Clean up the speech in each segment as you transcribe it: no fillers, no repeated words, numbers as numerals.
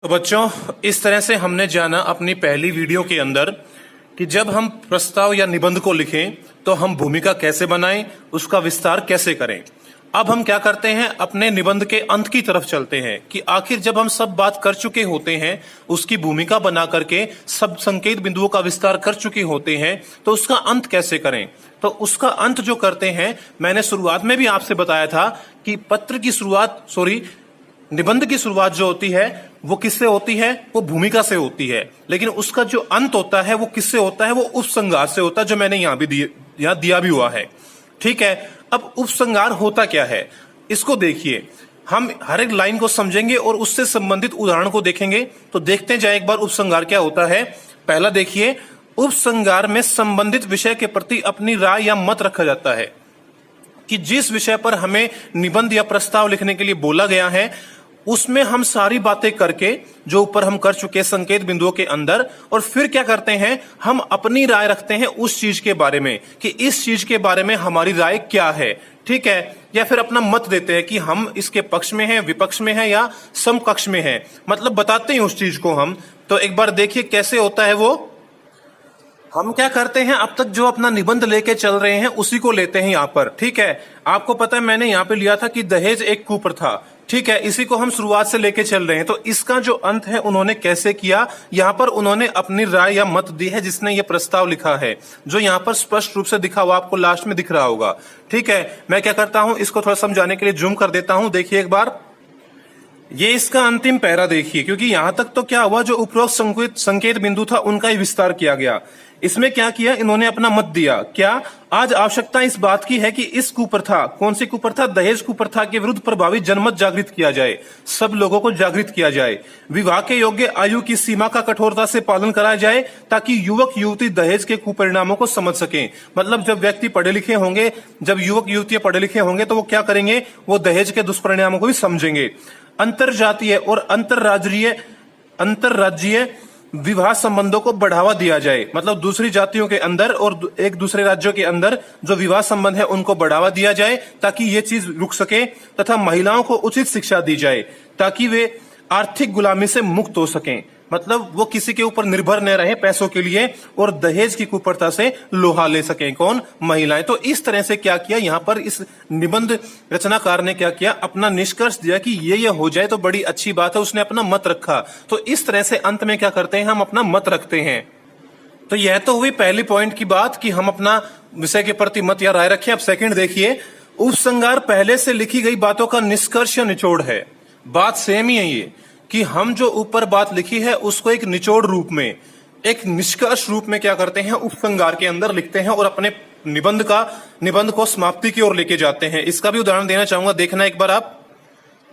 तो बच्चों, इस तरह से हमने जाना अपनी पहली वीडियो के अंदर कि जब हम प्रस्ताव या निबंध को लिखें तो हम भूमिका कैसे बनाएं, उसका विस्तार कैसे करें। अब हम क्या करते हैं, अपने निबंध के अंत की तरफ चलते हैं कि आखिर जब हम सब बात कर चुके होते हैं, उसकी भूमिका बना करके सब संकेत बिंदुओं का विस्तार कर चुके होते हैं, तो उसका अंत कैसे करें। तो उसका अंत जो करते हैं, मैंने शुरुआत में भी आपसे बताया था कि निबंध की शुरुआत जो होती है वो किससे होती है, वो भूमिका से होती है, लेकिन उसका जो अंत होता है वो किससे होता है, वो उपसंहार से होता है, जो मैंने यहाँ दिया भी हुआ है। ठीक है, अब उपसंहार होता क्या है, इसको देखिए। हम हर एक लाइन को समझेंगे और उससे संबंधित उदाहरण को देखेंगे। तो देखते जाए एक बार उपसंहार क्या होता है। पहला देखिए, उपसंहार में संबंधित विषय के प्रति अपनी राय या मत रखा जाता है कि जिस विषय पर हमें निबंध या प्रस्ताव लिखने के लिए बोला गया है, उसमें हम सारी बातें करके जो ऊपर हम कर चुके संकेत बिंदुओं के अंदर, और फिर क्या करते हैं, हम अपनी राय रखते हैं उस चीज के बारे में कि इस चीज के बारे में हमारी राय क्या है। ठीक है, या फिर अपना मत देते हैं कि हम इसके पक्ष में हैं, विपक्ष में हैं या समकक्ष में हैं, मतलब बताते हैं उस चीज को हम। तो एक बार देखिए कैसे होता है वो। हम क्या करते हैं, अब तक जो अपना निबंध लेके चल रहे हैं उसी को लेते हैं यहाँ पर। ठीक है, आपको पता है मैंने यहाँ पे लिया था कि दहेज एक कुप्रथा। ठीक है, इसी को हम शुरुआत से लेके चल रहे हैं। तो इसका जो अंत है उन्होंने कैसे किया, यहाँ पर उन्होंने अपनी राय या मत दी है जिसने ये प्रस्ताव लिखा है, जो यहाँ पर स्पष्ट रूप से दिखा हुआ आपको लास्ट में दिख रहा होगा। ठीक है, मैं क्या करता हूँ, इसको थोड़ा समझाने के लिए जूम कर देता हूँ। देखिए एक बार, ये इसका अंतिम पैरा देखिए, क्योंकि यहां तक तो क्या हुआ, जो उपरोक्त संकेत बिंदु था उनका ही विस्तार किया गया। इसमें क्या किया, इन्होंने अपना मत दिया। क्या, आज आवश्यकता इस बात की है कि इस कुप्रथा, कौन सी कुप्रथा, दहेज कुप्रथा के विरुद्ध प्रभावी जनमत जागृत किया जाए, सब लोगों को जागृत किया जाए। विवाह के योग्य आयु की सीमा का कठोरता से पालन कराया जाए ताकि युवक युवती दहेज के कुपरिणामों को समझ सकें। मतलब जब व्यक्ति पढ़े लिखे होंगे, जब युवक युवतियां पढ़े लिखे होंगे, तो वो क्या करेंगे, वो दहेज के दुष्परिणामों को भी समझेंगे। अंतरजातीय और अंतरराज्यीय विवाह संबंधों को बढ़ावा दिया जाए, मतलब दूसरी जातियों के अंदर और एक दूसरे राज्यों के अंदर जो विवाह संबंध है उनको बढ़ावा दिया जाए ताकि ये चीज रुक सके, तथा महिलाओं को उचित शिक्षा दी जाए ताकि वे आर्थिक गुलामी से मुक्त हो सकें, मतलब वो किसी के ऊपर निर्भर न रहे पैसों के लिए, और दहेज की कुप्रथा से लोहा ले सकें, कौन, महिलाएं। तो इस तरह से क्या किया यहाँ पर, इस निबंध रचनाकार ने क्या किया, अपना निष्कर्ष दिया कि ये हो जाए तो बड़ी अच्छी बात है, उसने अपना मत रखा। तो इस तरह से अंत में क्या करते हैं, हम अपना मत रखते हैं। तो यह तो हुई पहली पॉइंट की बात कि हम अपना विषय के प्रति मत या राय रखें। अब सेकंड देखिए, उपसंहार पहले से लिखी गई बातों का निष्कर्ष या निचोड़ है। बात सेम ही है ये कि हम जो ऊपर बात लिखी है उसको एक निचोड़ रूप में, एक निष्कर्ष रूप में क्या करते हैं, उपसंहार के अंदर लिखते हैं और अपने निबंध को समाप्ति की ओर लेके जाते हैं। इसका भी उदाहरण देना चाहूंगा, देखना एक बार आप।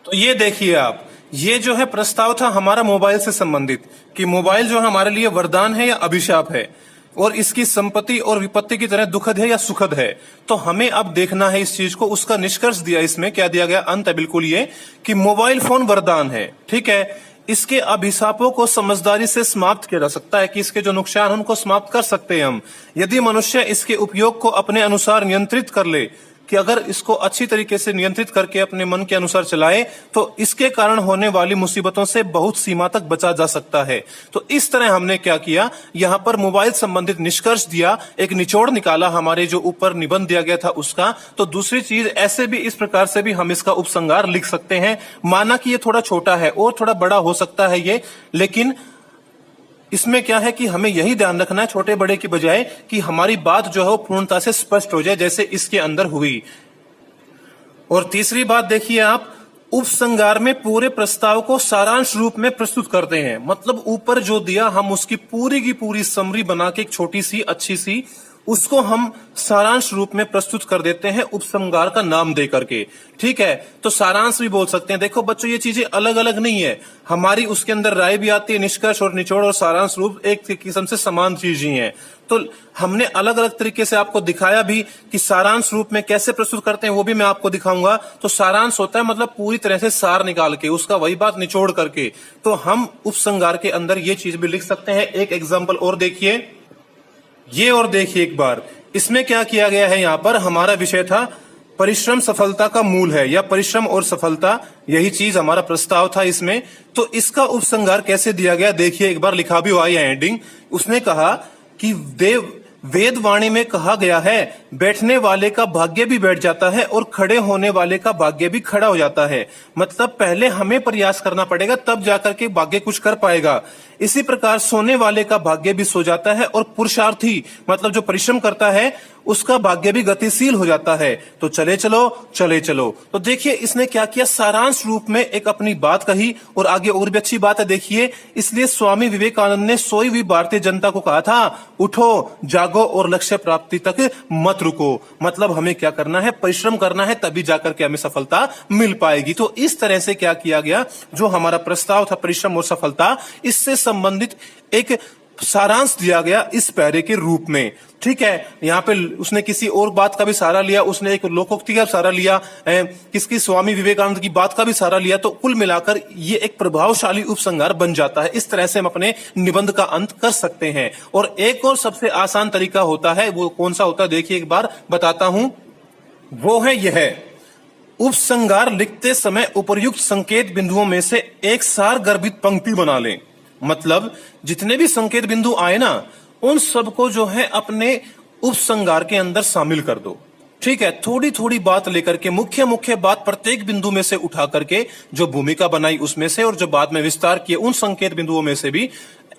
तो ये देखिए आप, ये जो है प्रस्ताव था हमारा मोबाइल से संबंधित, कि मोबाइल जो है हमारे लिए वरदान है या अभिशाप है, और इसकी संपत्ति और विपत्ति की तरह दुखद है या सुखद है। तो हमें अब देखना है इस चीज को। उसका निष्कर्ष दिया, इसमें क्या दिया गया, अंत है बिल्कुल ये कि मोबाइल फोन वरदान है। ठीक है, इसके अभिशापों को समझदारी से समाप्त किया जा सकता है, कि इसके जो नुकसान उनको समाप्त कर सकते हैं हम, यदि मनुष्य इसके उपयोग को अपने अनुसार नियंत्रित कर ले, कि अगर इसको अच्छी तरीके से नियंत्रित करके अपने मन के अनुसार चलाए तो इसके कारण होने वाली मुसीबतों से बहुत सीमा तक बचा जा सकता है। तो इस तरह हमने क्या किया, यहाँ पर मोबाइल संबंधित निष्कर्ष दिया, एक निचोड़ निकाला हमारे जो ऊपर निबंध दिया गया था उसका। तो दूसरी चीज, ऐसे भी इस प्रकार से भी हम इसका उपसंहार लिख सकते हैं। माना कि ये थोड़ा छोटा है और थोड़ा बड़ा हो सकता है ये, लेकिन इसमें क्या है कि हमें यही ध्यान रखना है छोटे बड़े की बजाय, कि हमारी बात जो है वो पूर्णता से स्पष्ट हो जाए, जैसे इसके अंदर हुई। और तीसरी बात देखिए आप, उपसंहार में पूरे प्रस्ताव को सारांश रूप में प्रस्तुत करते हैं, मतलब ऊपर जो दिया हम उसकी पूरी की पूरी समरी बना के एक छोटी सी अच्छी सी उसको हम सारांश रूप में प्रस्तुत कर देते हैं उपसंहार का नाम दे करके। ठीक है, तो सारांश भी बोल सकते हैं। देखो बच्चों, ये चीजें अलग अलग नहीं है, हमारी उसके अंदर राय भी आती है, निष्कर्ष और निचोड़ और सारांश रूप एक किस्म से समान चीज ही है। तो हमने अलग अलग तरीके से आपको दिखाया भी कि सारांश रूप में कैसे प्रस्तुत करते हैं, वो भी मैं आपको दिखाऊंगा। तो सारांश होता है मतलब पूरी तरह से सार निकाल के, उसका वही बात निचोड़ करके। तो हम उपसंहार के अंदर ये चीज भी लिख सकते हैं। एक एग्जाम्पल और देखिए, ये और देखिए एक बार, इसमें क्या किया गया है, यहाँ पर हमारा विषय था परिश्रम सफलता का मूल है, या परिश्रम और सफलता, यही चीज हमारा प्रस्ताव था इसमें। तो इसका उपसंहार कैसे दिया गया देखिए, एक बार लिखा भी हुआ है एंडिंग। उसने कहा कि वेद वाणी में कहा गया है, बैठने वाले का भाग्य भी बैठ जाता है और खड़े होने वाले का भाग्य भी खड़ा हो जाता है। मतलब पहले हमें प्रयास करना पड़ेगा, तब जाकर के भाग्य कुछ कर पाएगा। इसी प्रकार सोने वाले का भाग्य भी सो जाता है और पुरुषार्थी मतलब जो परिश्रम करता है उसका भाग्य भी गतिशील हो जाता है। तो चले चलो। तो देखिए इसने क्या किया, सारांश रूप में एक अपनी बात कही, और आगे और भी अच्छी बात है देखिए। इसलिए स्वामी विवेकानंद ने सोई हुई भारतीय जनता को कहा था, उठो, जागो और लक्ष्य प्राप्ति तक मत रुको। मतलब हमें क्या करना है, परिश्रम करना है, तभी जाकर के हमें सफलता मिल पाएगी। तो इस तरह से क्या किया गया, जो हमारा प्रस्ताव था परिश्रम और सफलता, इससे संबंधित एक सारांश दिया गया इस पैरे के रूप में। ठीक है, यहाँ पे उसने किसी और बात का भी सहारा लिया, उसने एक लोकोक्ति का सहारा लिया, किसकी, स्वामी विवेकानंद की बात का भी सहारा लिया। तो कुल मिलाकर ये एक प्रभावशाली उपसंहार बन जाता है। इस तरह से हम अपने निबंध का अंत कर सकते हैं। और एक और सबसे आसान तरीका होता है, वो कौन सा होता है देखिए, एक बार बताता हूं। वो है यह, उपसंहार लिखते समय उपर्युक्त संकेत बिंदुओं में से एक सार गर्भित पंक्ति बना लें। मतलब जितने भी संकेत बिंदु आए ना, उन सबको जो है अपने उपसंहार के अंदर शामिल कर दो। ठीक है, थोड़ी थोड़ी बात लेकर के, मुख्य बात प्रत्येक बिंदु में से उठा करके, जो भूमिका बनाई उसमें से और जो बाद में विस्तार किए उन संकेत बिंदुओं में से भी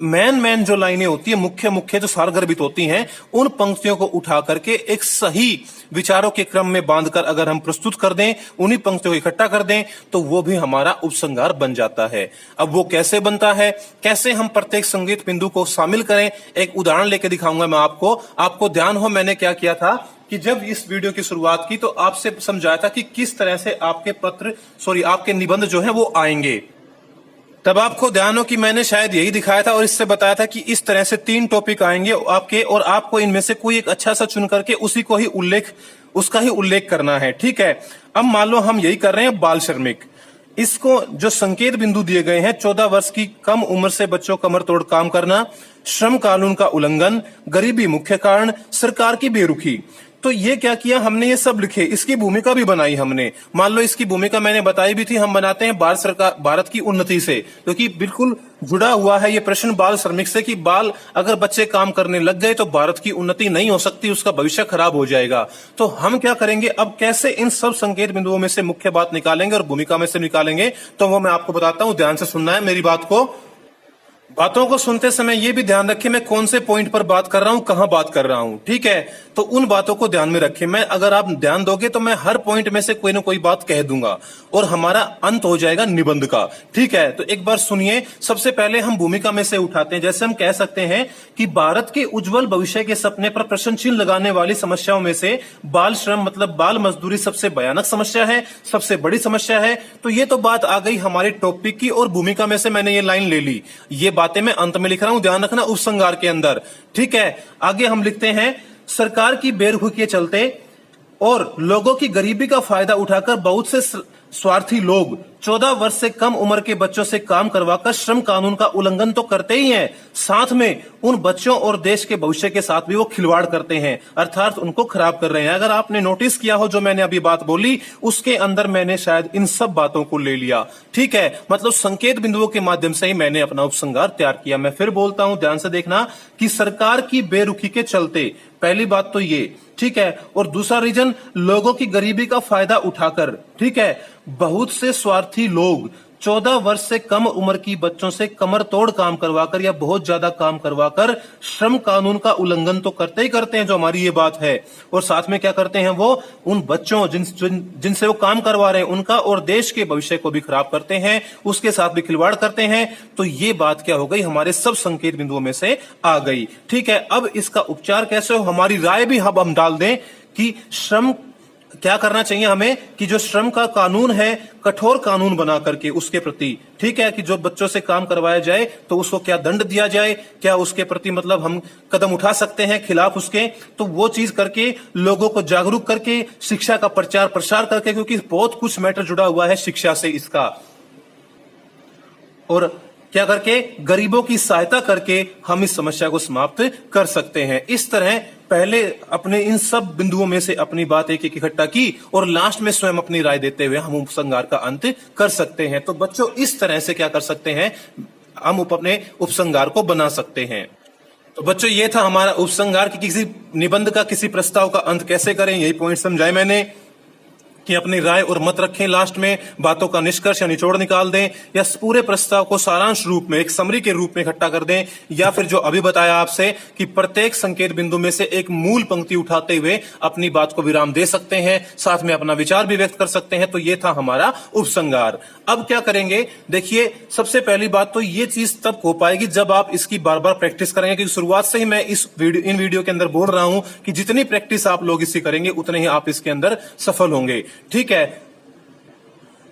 मेन जो लाइनें होती है, मुख्य जो सारगर्भित होती हैं, उन पंक्तियों को उठा करके एक सही विचारों के क्रम में बांधकर अगर हम प्रस्तुत कर दें, उन्हीं पंक्तियों को इकट्ठा कर दें, तो वो भी हमारा उपसंहार बन जाता है। अब वो कैसे बनता है, कैसे हम प्रत्येक संकेत बिंदु को शामिल करें, एक उदाहरण लेके दिखाऊंगा मैं आपको ध्यान हो मैंने क्या किया था कि जब इस वीडियो की शुरुआत की तो आपसे समझाया था कि किस तरह से आपके निबंध जो है वो आएंगे। तब आपको ध्यान हो कि मैंने शायद यही दिखाया था और इससे बताया था कि इस तरह से 3 टॉपिक आएंगे आपके, और आपको इनमें से कोई एक अच्छा सा चुन करके उसका ही उल्लेख करना है। ठीक है, अब मान लो हम यही कर रहे हैं, बाल श्रमिक। इसको जो संकेत बिंदु दिए गए हैं, 14 वर्ष की कम उम्र से बच्चों कमर तोड़ काम करना, श्रम कानून का उल्लंघन, गरीबी मुख्य कारण, सरकार की बेरुखी। तो ये क्या किया हमने, ये सब लिखे, इसकी भूमिका भी बनाई हमने। मान लो इसकी भूमिका मैंने बताई भी थी, हम बनाते हैं भारत की उन्नति से, क्योंकि बिल्कुल जुड़ा हुआ है ये प्रश्न बाल श्रमिक से कि अगर बच्चे काम करने लग गए तो भारत की उन्नति नहीं हो सकती, उसका भविष्य खराब हो जाएगा। तो हम क्या करेंगे, अब कैसे इन सब संकेत बिंदुओं में से मुख्य बात निकालेंगे और भूमिका में से निकालेंगे, तो वो मैं आपको बताता हूं। ध्यान से सुनना है मेरी बातों को सुनते समय ये भी ध्यान रखें मैं कौन से पॉइंट पर बात कर रहा हूं, कहां बात कर रहा हूं। ठीक है, तो उन बातों को ध्यान में रखें। अगर आप ध्यान दोगे तो मैं हर पॉइंट में से कोई ना कोई बात कह दूंगा और हमारा अंत हो जाएगा निबंध का। ठीक है, तो एक बार सुनिए। सबसे पहले हम भूमिका में से उठाते हैं। जैसे हम कह सकते हैं कि भारत के उज्जवल भविष्य के सपने पर प्रश्न चिन्ह लगाने वाली समस्याओं में से बाल श्रम मतलब बाल मजदूरी सबसे भयानक समस्या है, सबसे बड़ी समस्या है। तो ये तो बात आ गई हमारे टॉपिक की, और भूमिका में से मैंने ये लाइन ले ली। ये बातें मैं अंत में लिख रहा हूं, ध्यान रखना, उपसंहार के अंदर। ठीक है, आगे हम लिखते हैं, सरकार की बेरुखी के चलते और लोगों की गरीबी का फायदा उठाकर बहुत से स्वार्थी लोग 14 वर्ष से कम उम्र के बच्चों से काम करवाकर श्रम कानून का उल्लंघन तो करते ही हैं, साथ में उन बच्चों और देश के भविष्य के साथ भी वो खिलवाड़ करते हैं, अर्थात उनको खराब कर रहे हैं। अगर आपने नोटिस किया हो जो मैंने अभी बात बोली, उसके अंदर मैंने शायद इन सब बातों को ले लिया। ठीक है, मतलब संकेत बिंदुओं के माध्यम से ही मैंने अपना उपसंहार तैयार किया। मैं फिर बोलता हूं, ध्यान से देखना, कि सरकार की बेरुखी के चलते, पहली बात तो ये। ठीक है, और दूसरा रीजन, लोगों की गरीबी का फायदा उठाकर। ठीक है, बहुत से स्वार्थी लोग 14 वर्ष से कम उम्र की बच्चों से कमर तोड़ काम करवाकर या बहुत ज्यादा काम करवाकर श्रम कानून का उल्लंघन तो करते ही करते हैं, जो हमारी ये बात है, और साथ में क्या करते हैं, वो उन बच्चों जिनसे वो काम करवा रहे हैं उनका और देश के भविष्य को भी खराब करते हैं, उसके साथ भी खिलवाड़ करते हैं। तो ये बात क्या हो गई, हमारे सब संकेत बिंदुओं में से आ गई। ठीक है, अब इसका उपचार कैसे हो, हमारी राय भी हम डाल दें कि श्रम क्या करना चाहिए हमें, कि जो श्रम का कानून है कठोर कानून बना करके उसके प्रति, ठीक है, कि जो बच्चों से काम करवाया जाए तो उसको क्या दंड दिया जाए, क्या उसके प्रति मतलब हम कदम उठा सकते हैं खिलाफ उसके, तो वो चीज करके लोगों को जागरूक करके शिक्षा का प्रचार प्रसार करके, क्योंकि बहुत कुछ मैटर जुड़ा हुआ है शिक्षा से इसका, और क्या करके गरीबों की सहायता करके हम इस समस्या को समाप्त कर सकते हैं। इस तरह पहले अपने इन सब बिंदुओं में से अपनी बात एक एक इकट्ठा की और लास्ट में स्वयं अपनी राय देते हुए हम उपसंहार का अंत कर सकते हैं। तो बच्चों इस तरह से क्या कर सकते हैं, हम अपने उपसंहार को बना सकते हैं। तो बच्चों ये था हमारा उपसंहार की किसी निबंध का, किसी प्रस्ताव का अंत कैसे करें, यही पॉइंट समझाए मैंने कि अपनी राय और मत रखें, लास्ट में बातों का निष्कर्ष या निचोड़ निकाल दें, या पूरे प्रस्ताव को सारांश रूप में एक समरी के रूप में इकट्ठा कर दें, या फिर जो अभी बताया आपसे कि प्रत्येक संकेत बिंदु में से एक मूल पंक्ति उठाते हुए अपनी बात को विराम दे सकते हैं, साथ में अपना विचार भी व्यक्त कर सकते हैं। तो ये था हमारा उपसंहार। अब क्या करेंगे, देखिए सबसे पहली बात तो ये चीज तब हो पाएगी जब आप इसकी बार बार प्रैक्टिस करेंगे, क्योंकि शुरुआत से ही मैं इन वीडियो के अंदर बोल रहा हूं कि जितनी प्रैक्टिस आप लोग इसकी करेंगे उतने ही आप इसके अंदर सफल होंगे। ठीक है,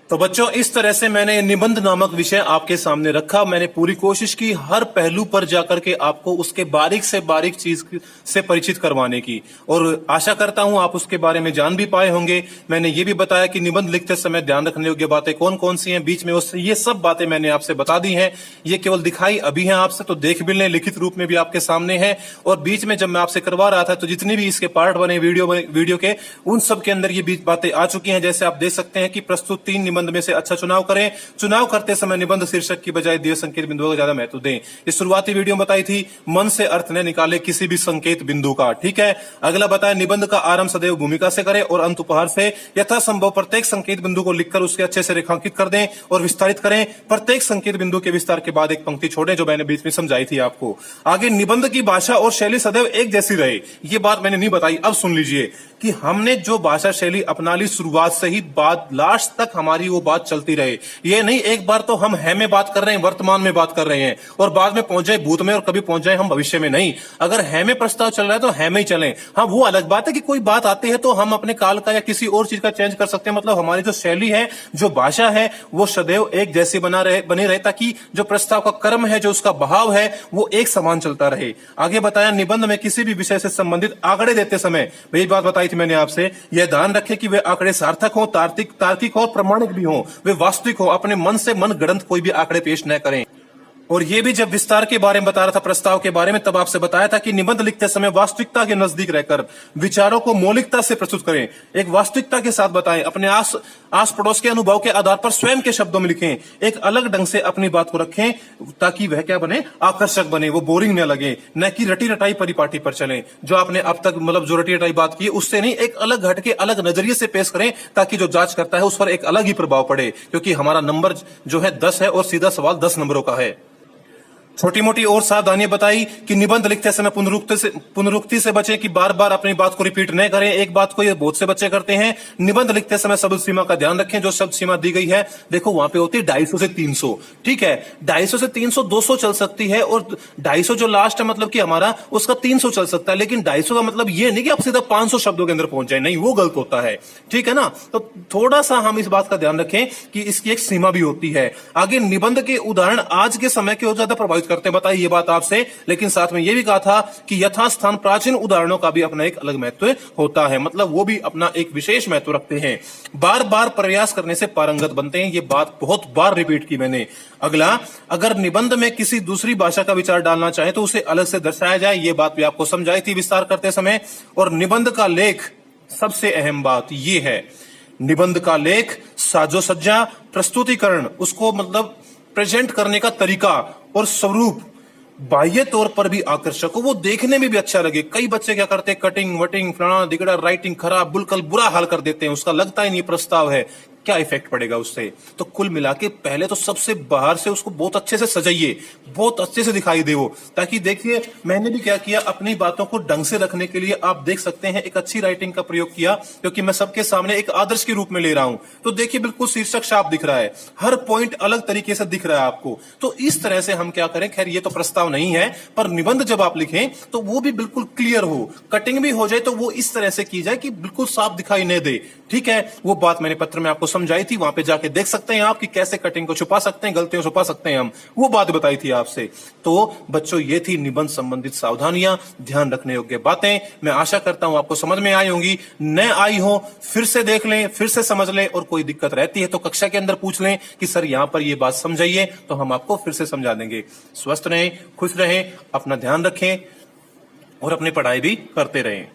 तो बच्चों इस तरह से मैंने निबंध नामक विषय आपके सामने रखा। मैंने पूरी कोशिश की हर पहलू पर जाकर के आपको उसके बारीक से बारीक चीज से परिचित करवाने की, और आशा करता हूं आप उसके बारे में जान भी पाए होंगे। मैंने ये भी बताया कि निबंध लिखते समय ध्यान रखने योग्य बातें कौन कौन सी हैं, बीच में उससे ये सब बातें मैंने आपसे बता दी हैं। ये केवल दिखाई अभी है आपसे, तो देख भी लें, लिखित रूप में भी आपके सामने है। और बीच में जब मैं आपसे करवा रहा था तो जितनी भी इसके पार्ट बने वीडियो के, उन सब के अंदर ये बातें आ चुकी हैं। जैसे आप देख सकते हैं कि प्रस्तुत 3 निबंध में से अच्छा चुनाव करें, चुनाव करते समय निबंध शीर्षक की बजाय दिए संकेत बिंदुओं को ज्यादा महत्व दें। इस शुरुआती वीडियो में बताई थी मन से अर्थ न निकाले किसी भी संकेत बिंदु का। ठीक है, अगला बताया निबंध का आरंभ सदैव भूमिका से करें और अंत उपहार से। यथासंभव प्रत्येक संकेत बिंदु को लिखकर उसके अच्छे से रेखांकित कर दें और विस्तारित करें। प्रत्येक संकेत बिंदु के विस्तार के बाद एक पंक्ति छोड़ें, जो मैंने बीच में समझाई थी आपको। आगे निबंध की भाषा और शैली सदैव एक जैसी रहे, ये बात मैंने नहीं बताई, अब सुन लीजिए कि हमने जो भाषा शैली अपना ली शुरुआत से ही बात लास्ट तक हमारी वो बात चलती रहे। ये नहीं एक बार तो हम है में बात कर रहे हैं, वर्तमान में बात कर रहे हैं, और बाद में पहुंच जाए भूत में और कभी पहुंच जाए हम भविष्य में। नहीं, अगर है में प्रस्ताव चल रहा है तो है में ही चलें। हाँ, वो अलग बात है कि कोई बात आती है तो हम अपने काल का या किसी और चीज का चेंज कर सकते हैं। मतलब हमारी जो शैली है, जो भाषा है, वो सदैव एक जैसी बनी रहे, ताकि जो प्रस्ताव का क्रम है, जो उसका बहाव है, वो एक समान चलता रहे। आगे बताया निबंध में किसी भी विषय से संबंधित आंकड़े देते समय, वही बात बताई थी मैंने आपसे, यह ध्यान रखें कि वे आंकड़े सार्थक हो, तार्किक हो, प्रमाणिक भी हो, वे वास्तविक हो। अपने मन से मन गढ़ंत कोई भी आंकड़े पेश न करें। और ये भी जब विस्तार के बारे में बता रहा था, प्रस्ताव के बारे में, तब आपसे बताया था कि निबंध लिखते समय वास्तविकता के नजदीक रहकर विचारों को मौलिकता से प्रस्तुत करें, एक वास्तविकता के साथ बताएं। अपने आस पड़ोस के अनुभव के आधार पर स्वयं के शब्दों में लिखें, एक अलग ढंग से अपनी बात को रखें, ताकि वह क्या बने, आकर्षक बने, वो बोरिंग न लगे, न कि रटी रटाई परिपाटी पर चलें। जो आपने अब तक मतलब जो रटी रटाई बात की उससे नहीं, एक अलग हटके अलग नजरिए से पेश करें, ताकि जो जांच करता है उस पर एक अलग ही प्रभाव पड़े, क्योंकि हमारा नंबर जो है 10 है और सीधा सवाल 10 नंबरों का है। छोटी मोटी और सावधानियां बताई कि निबंध लिखते समय पुनरुक्ति से बचें, कि बार बार अपनी बात को रिपीट न करें। एक बात को ये बहुत से बच्चे करते हैं, निबंध लिखते समय शब्द सीमा का ध्यान रखें। जो शब्द सीमा दी गई है, देखो वहां पे होती है 250 से 300। ठीक है, 250 से 300, 200 चल सकती है, और 250 जो लास्ट है मतलब कि हमारा, उसका 300 चल सकता है। लेकिन 250 का मतलब ये नहीं कि आप सीधा 500 शब्दों के अंदर पहुंच जाए, नहीं, वो गलत होता है। ठीक है ना, तो थोड़ा सा हम इस बात का ध्यान रखें कि इसकी एक सीमा भी होती है। आगे निबंध के उदाहरण आज के समय के ज्यादा प्रभावित करते हैं, बताइए ये बात आपसे। लेकिन साथ में ये भी कहा था कि यथास्थान प्राचीन उदाहरणों का भी अपना एक अलग महत्व होता है, मतलब वो भी अपना एक विशेष महत्व रखते हैं। बार बार प्रयास करने से पारंगत बनते हैं, ये बात बहुत बार रिपीट की मैंने। अगला, अगर निबंध में किसी दूसरी भाषा का विचार डालना चाहे तो उसे अलग से दर्शाया जाए, ये बात भी आपको समझाई थी विस्तार करते समय। और निबंध का लेख, सबसे अहम बात ये है, निबंध का लेख, साजो सज्जा, प्रस्तुतिकरण, उसको मतलब प्रेजेंट करने का तरीका और स्वरूप बाह्य तौर पर भी आकर्षक हो, वो देखने में भी अच्छा लगे। कई बच्चे क्या करते हैं, कटिंग वटिंग फलाना दिगड़ा, राइटिंग खराब, बुलकल बुरा हाल कर देते हैं, उसका लगता ही नहीं प्रस्ताव है, क्या इफेक्ट पड़ेगा उससे। तो कुल मिला के पहले तो सबसे बाहर से उसको बहुत अच्छे से सजाइए, बहुत अच्छे से दिखाई दे वो, ताकि देखिए मैंने भी क्या किया, अपनी बातों को ढंग से रखने के लिए आप देख सकते हैं एक अच्छी राइटिंग का प्रयोग किया, क्योंकि मैं सबके सामने एक आदर्श के रूप में ले रहा हूं। तो देखिए बिल्कुल शीर्षक साफ दिख रहा है, हर पॉइंट अलग तरीके से दिख रहा है आपको। तो इस तरह से हम क्या करें, खैर ये तो प्रस्ताव नहीं है, पर निबंध जब आप लिखें तो वो भी बिल्कुल क्लियर हो, कटिंग भी हो जाए तो वो इस तरह से की जाए कि बिल्कुल साफ दिखाई नहीं दे। ठीक है, वो बात मैंने पत्र में आपको समझाई थी, वहां पे जाके देख सकते हैं आप कि कैसे कटिंग को छुपा सकते हैं, गलतियों छुपा सकते हैं हम, वो बात बताई थी आपसे। तो बच्चों ये थी निबंध संबंधित सावधानियां, ध्यान रखने योग्य बातें। मैं आशा करता हूं आपको समझ में आई होंगी। न आई हो फिर से देख लें, फिर से समझ लें, और कोई दिक्कत रहती है तो कक्षा के अंदर पूछ लें कि सर यहां पर ये बात समझाइए, तो हम आपको फिर से समझा देंगे। स्वस्थ रहें, खुश रहें, अपना ध्यान रखें। और अपनी पढ़ाई भी करते रहें।